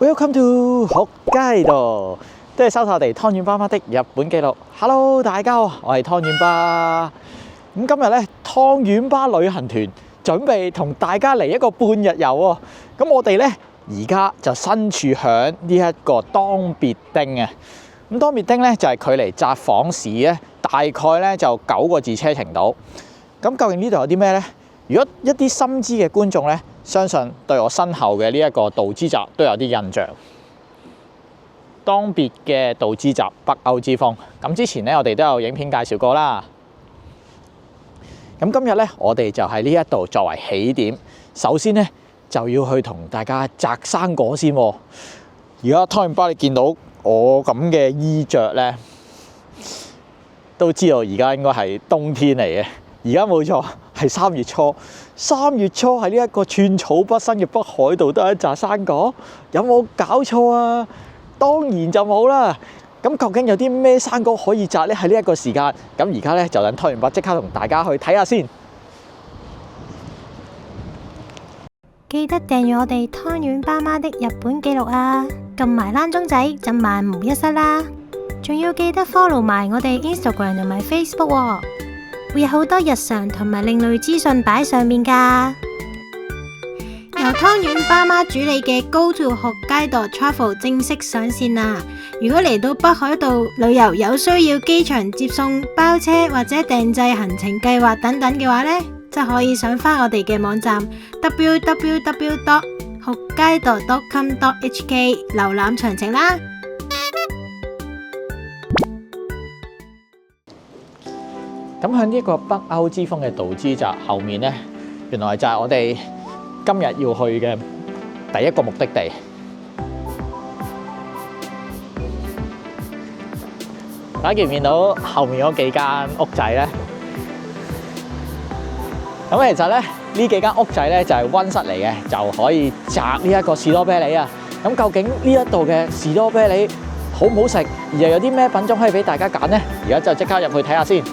Welcome to 學街道，都係收睇我哋湯圓爸媽的日本記錄。Hello， 大家好，我係湯圓爸。咁今日咧，湯圓爸旅行團準備同大家嚟一個半日遊喎。咁我哋咧而家就身處響呢一個當別町啊。咁當別町咧就係距離札幌市咧大概咧就9個字車程度。咁究竟呢度有啲咩咧？如果一啲深知嘅觀眾咧，相信對我身後嘅呢一個道之澤都有啲印象。當別嘅道之澤北歐之風，咁之前咧我哋都有影片介紹過啦。咁今日咧我哋就喺呢一度作為起點，首先咧就要去同大家摘生果先。而家湯圓爸你見到我咁嘅衣着咧，都知道而家應該係冬天嚟嘅。而家冇錯，係3月初。3月初喺呢一個寸草不生嘅北海道都有一紮生果，有冇搞錯啊？當然就冇啦。咁究竟有啲咩生果可以摘呢？喺呢一個時間，咁而家咧就等湯圓爸即刻同大家去睇下先。記得訂閱我哋湯圓爸媽的日本記錄啊！撳埋欄鐘仔就萬無一失啦。仲要記得 follow 埋我哋 Instagram 同埋 Facebook 喎。會有好多日常同埋另類資訊擺上面㗎。由湯圓爸媽主理嘅 Go to 學街道 Travel 正式上線啦！如果嚟到北海道旅遊有需要機場接送、包車或者訂製行程計劃等等嘅話呢，就可以上返我哋嘅網站 www.學街道 .com.hk 瀏覽詳情啦。咁喺呢個北歐之風嘅道之澤後面呢，原來就係我哋今日要去嘅第一個目的地。大家見唔見到後面嗰幾間屋仔呢？咁其實咧呢幾間屋仔呢，就係溫室嚟嘅，就可以摘呢一個士多啤梨啊。咁究竟呢一度嘅士多啤梨好唔好食，而又有啲咩品種可以俾大家揀呢？而家就即刻入去睇下先。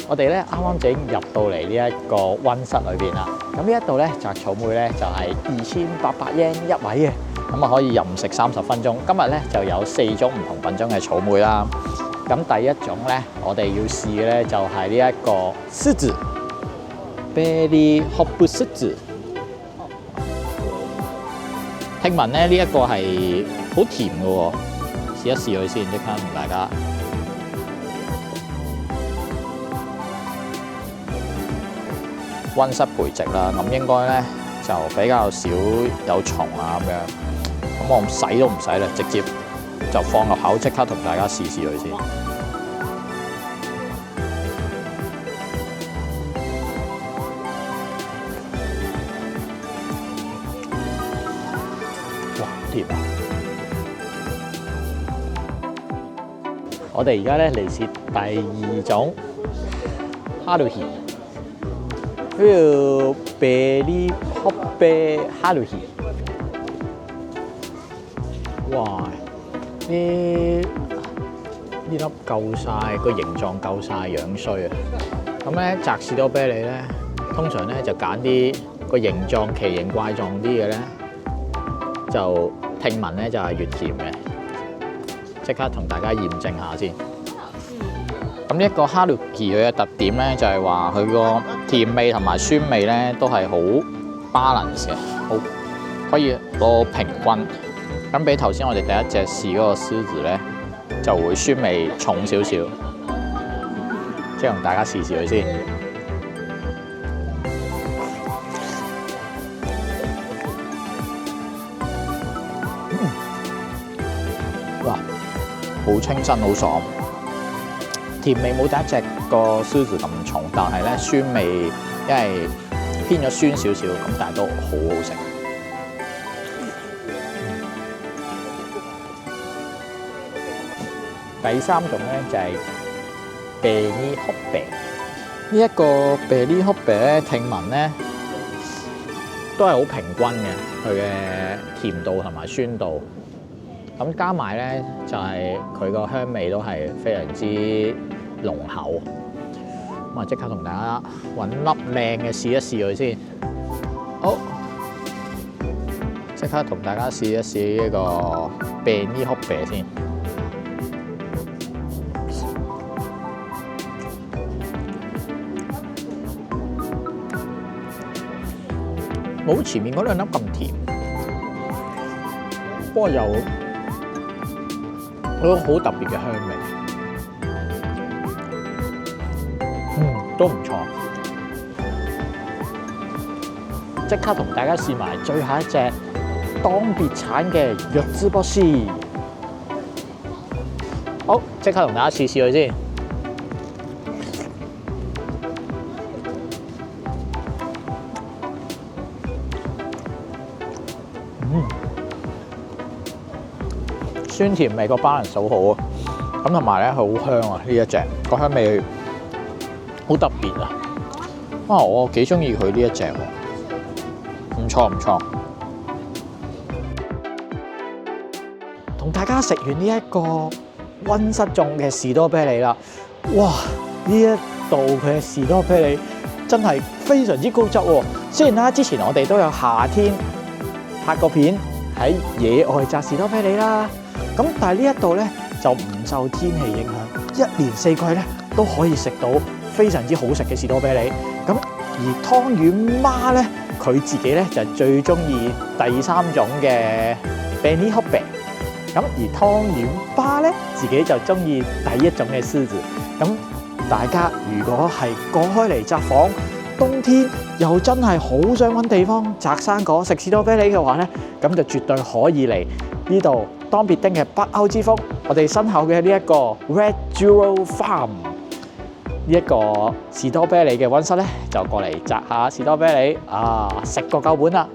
我哋咧啱啱就已經入到嚟呢一個溫室裏邊啦。咁呢一度咧摘草莓咧就係2800 yen 一位嘅，咁啊可以任食30分鐘。今日咧就有4種唔同品種嘅草莓啦。咁第一種咧，我哋要試嘅咧就係呢一個柿子 berry hop 柿子。聽聞咧呢一個係好甜嘅喎，試一試佢先，即刻同大家。溫室培植啦，咁應該咧就比較少有蟲啊咁樣。咁我洗都唔洗啦，直接就放入口，即刻同大家試試佢先。哇，甜啊！我哋而家咧嚟試第2種哈魯希。呢個 berry hop haruhi， 哇！呢粒夠晒，個形狀夠晒樣衰啊！咁咧摘士多啤梨咧，通常咧就揀啲個形狀奇形怪狀啲嘅咧，就聽聞咧就係越甜嘅。即刻同大家驗證下先。咁呢一個哈魯奇佢嘅特點咧，就係話佢個甜味同埋酸味咧都係好 balance 嘅，好可以攞平均。咁比頭先我哋第一隻試嗰個獅子咧，就會酸味重少少。即係同大家試試佢先。哇！好清新，好爽。甜味冇第一隻個獅子咁重，但係咧酸味因為偏咗酸少少，咁但係都好好食。第三種咧就係貝尼殼餅。呢一個貝尼殼餅咧，聽聞咧都係好平均嘅，佢嘅甜度同埋酸度。咁加埋咧就係佢個香味都係非常之濃厚。咁啊，即刻同大家揾粒靚嘅試一試佢先。好，即刻同大家試一試呢個貝尼殼餅先。冇前面嗰兩粒咁甜，不過有好特別嘅香味，都唔錯。即刻同大家試埋最後一隻當別產嘅藥之波斯。好，即刻同大家試試佢先。酸甜味個 balance 好好啊，咁同埋咧佢好香啊！呢一隻個香味好特別啊！我幾中意佢呢一隻喎，唔錯唔錯。同大家食完呢一個溫室種嘅士多啤梨啦，哇！呢一度佢嘅士多啤梨真係非常之高質喎。雖然啦，之前我哋都有夏天拍過片喺野外摘士多啤梨啦。咁但係呢一度咧就唔受天氣影響，一年四季咧都可以食到非常之好食嘅士多啤梨。咁而湯圓媽咧，佢自己咧就最中意第三種嘅貝尼殼餅。咁而湯圓爸咧自己就中意第一種嘅獅子。咁大家如果係過開嚟札幌，冬天又真係好想揾地方摘生果食士多啤梨嘅話咧，咁就絕對可以嚟呢度。當別町嘅北歐之風，我哋身後嘅呢一個 Red Jewel Farm 呢一個士多啤梨嘅溫室咧，就過嚟摘下士多啤梨啊，食個夠本啦！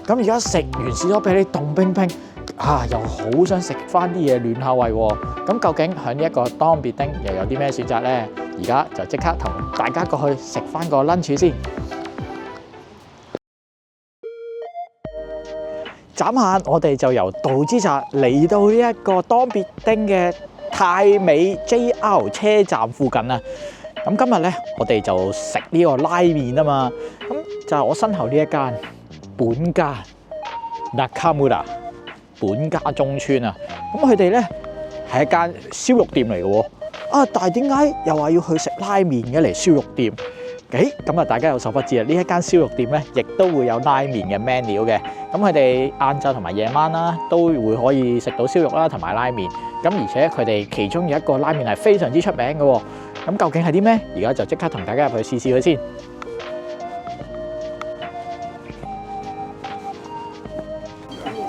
咁而家食完士多啤梨凍冰冰啊，又好想食翻啲嘢暖下胃喎。咁究竟喺呢一個當別町又有啲咩選擇咧？而家就即刻同大家過去食翻個 lunch 先。眨下我哋就由道之澤嚟到呢一個當別町嘅太美 JR 車站附近啊！咁今日咧，我哋就食呢個拉麵啊嘛。咁就係我身後呢一間本家 Nakamura 本家中村啊。咁佢哋咧係一間燒肉店嚟嘅喎。啊，但係點解又話要去食拉麵嘅嚟燒肉店？咁啊，大家有所不知啊，呢一間燒肉店咧，亦都會有拉麵嘅 menu 嘅。咁佢哋晏晝同埋夜晚啦，都會可以食到燒肉啦，同埋拉麵。咁而且佢哋其中有一個拉麵係非常之出名嘅喎。咁究竟係啲咩？而家就即刻同大家入去試試佢先。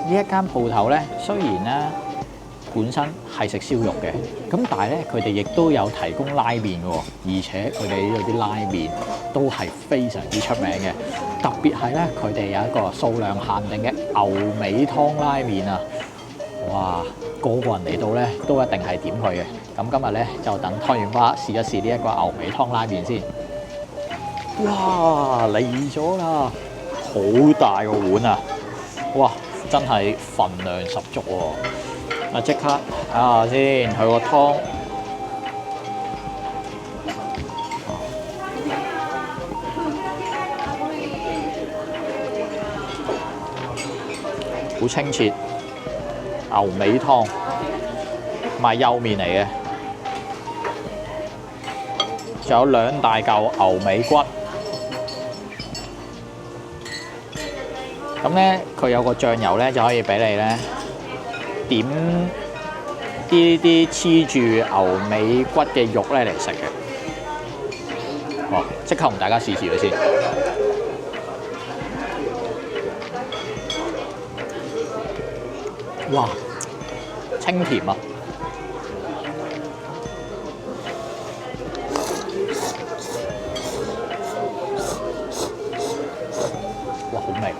呢一間鋪頭咧，雖然咧本身係食燒肉嘅，咁但係咧佢哋亦都有提供拉麵喎，而且佢哋呢度啲拉麵都係非常之出名嘅。特別係咧，佢哋有一個數量限定嘅牛尾湯拉麵啊！哇，個個人嚟到咧都一定係點佢嘅。咁今日咧就等湯圓爸試一試呢一個牛尾湯拉麵先。哇，嚟咗啦！好大個碗啊！哇，真係份量十足喎！啊，即刻睇下先，佢個湯。好清澈，牛尾湯同埋幼麵嚟嘅，仲有2大嚿牛尾骨。咁咧，佢有個醬油咧，就可以俾你咧點啲黐住牛尾骨嘅肉咧嚟食嘅。哦，即刻同大家試試佢先。哇，清甜啊！哇，好味！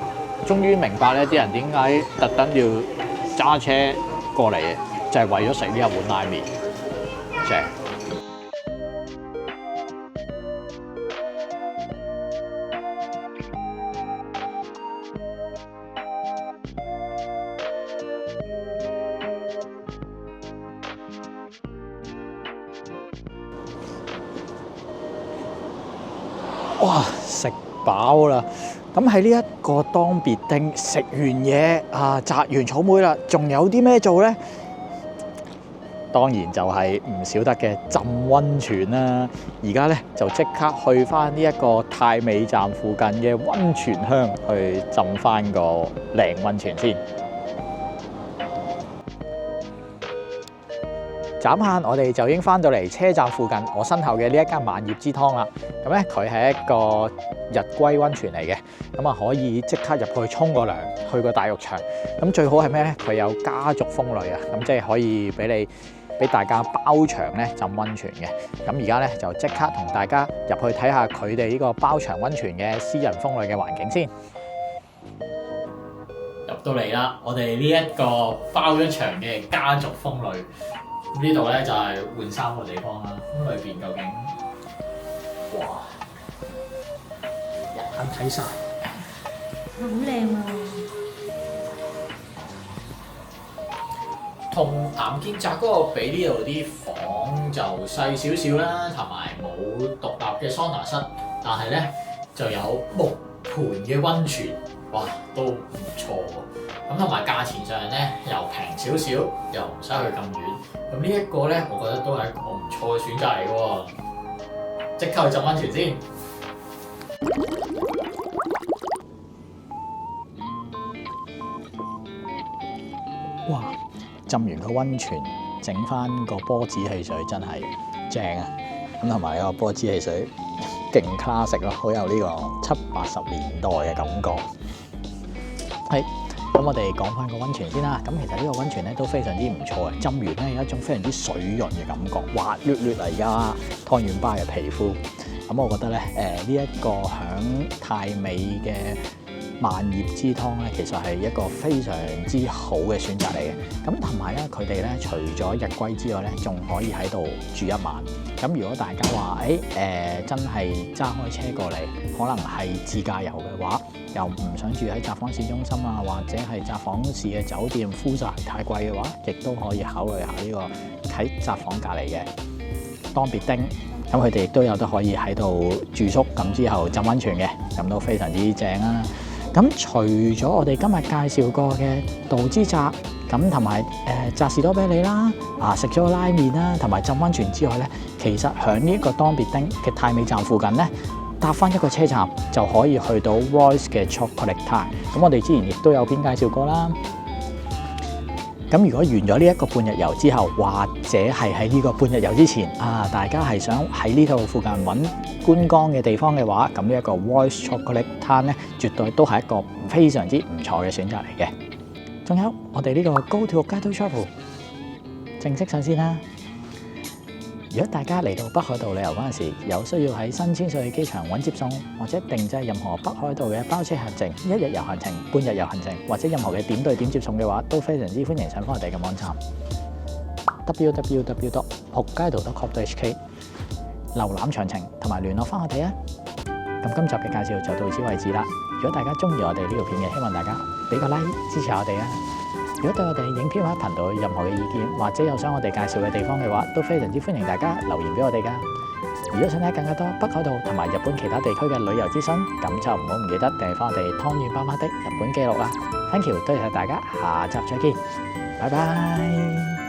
終於明白咧，啲人點解特登要揸車過嚟，就係為咗食呢一碗拉麵。正。哇！食飽啦，咁喺呢一個當別丁食完嘢啊，摘完草莓啦，仲有啲咩做呢？當然就係唔少得嘅浸溫泉啦。而家咧就即刻去翻呢一個太美站附近嘅溫泉鄉去浸翻個靚溫泉先。眨下我哋就已經翻到嚟車站附近，我身後嘅呢一間萬葉之湯啦。咁咧佢係一個日歸溫泉嚟嘅，咁啊可以即刻入去沖個涼，去個大浴場。咁最好係咩咧？佢有家族風呂啊，咁即係可以俾大家包場咧浸溫泉嘅。咁而家咧就即刻同大家入去睇下佢哋呢個包場溫泉嘅私人風呂嘅環境先。入到嚟啦，我哋呢一個包咗場嘅家族風呂。呢度咧就係換衫嘅地方啦。咁裏邊究竟，哇，一眼睇晒，好靚啊！同岩見澤嗰個比，呢度啲房就細少少啦，同埋冇獨立嘅桑拿室，但係咧就有木盤嘅溫泉，哇，都唔錯喎。咁同埋價錢上咧又平少少，又唔使去咁遠。咁呢一個咧，我覺得都係一個唔錯嘅選擇嚟嘅喎。即刻去浸溫泉先。哇！浸完個溫泉，整翻個波子汽水真係正啊！咁同埋個波子汽水勁 classic 咯，好有呢個70-80年代嘅感覺。係。咁我哋講翻個溫泉先啦。咁其實呢個溫泉咧都非常之唔錯嘅，浸完咧有一種非常之水潤嘅感覺，滑捋捋嚟㗎湯圓巴嘅皮膚。咁我覺得咧呢一個響太美嘅萬葉之湯咧，其實係一個非常之好嘅選擇嚟嘅。咁同埋咧，佢哋咧除咗日歸之外咧，仲可以喺度住一晚。咁如果大家話真係揸開車過嚟，可能係自駕遊嘅話，又唔想住喺札幌市中心啊，或者係札幌市嘅酒店呼曬太貴嘅話，亦都可以考慮下呢個喺札幌隔離嘅當別丁。咁佢哋亦都有得可以喺度住宿，咁之後浸溫泉嘅，咁都非常之正啊！咁除咗我哋今日介紹過嘅道之澤，咁同埋澤士多啤梨啦，食咗拉麵啦，同埋浸溫泉之外咧，其實喺呢個當別丁嘅太美站附近咧，搭翻一個車站就可以去到 Royce 嘅 Chocolate Time。咁我哋之前亦都有篇介紹過啦。咁如果完咗呢一個半日遊之後，或者係喺呢個半日遊之前大家係想喺呢度附近揾觀光嘅地方嘅話，咁呢一個 Royce Chocolate Time 咧，絕對都係一個非常之唔錯嘅選擇嚟嘅。仲有我哋呢個 Go to Hokkaido Travel 正式上線啦！如果大家嚟到北海道旅遊嗰陣時，有需要喺新千歲機場揾接送，或者訂製任何北海道嘅包車行程、一日遊行程、半日遊行程，或者任何嘅點對點接送嘅話，都非常之歡迎上翻我哋嘅網站 www.hokkaido.com.hk 瀏覽詳情同埋聯絡翻我哋啊！咁今集嘅介紹就到此為止啦。如果大家中意我哋呢條片嘅，希望大家俾個 like 支持下我哋啊！如果對我哋影片或者頻道有任何嘅意見，或者有想我哋介紹嘅地方嘅話，都非常之歡迎大家留言俾我哋㗎。如果想睇更加多北海道同埋日本其他地區嘅旅遊資訊，咁就唔好唔記得訂翻我哋湯圓爸媽的日本記錄啦。Thank you，多謝大家，下集再見，拜拜。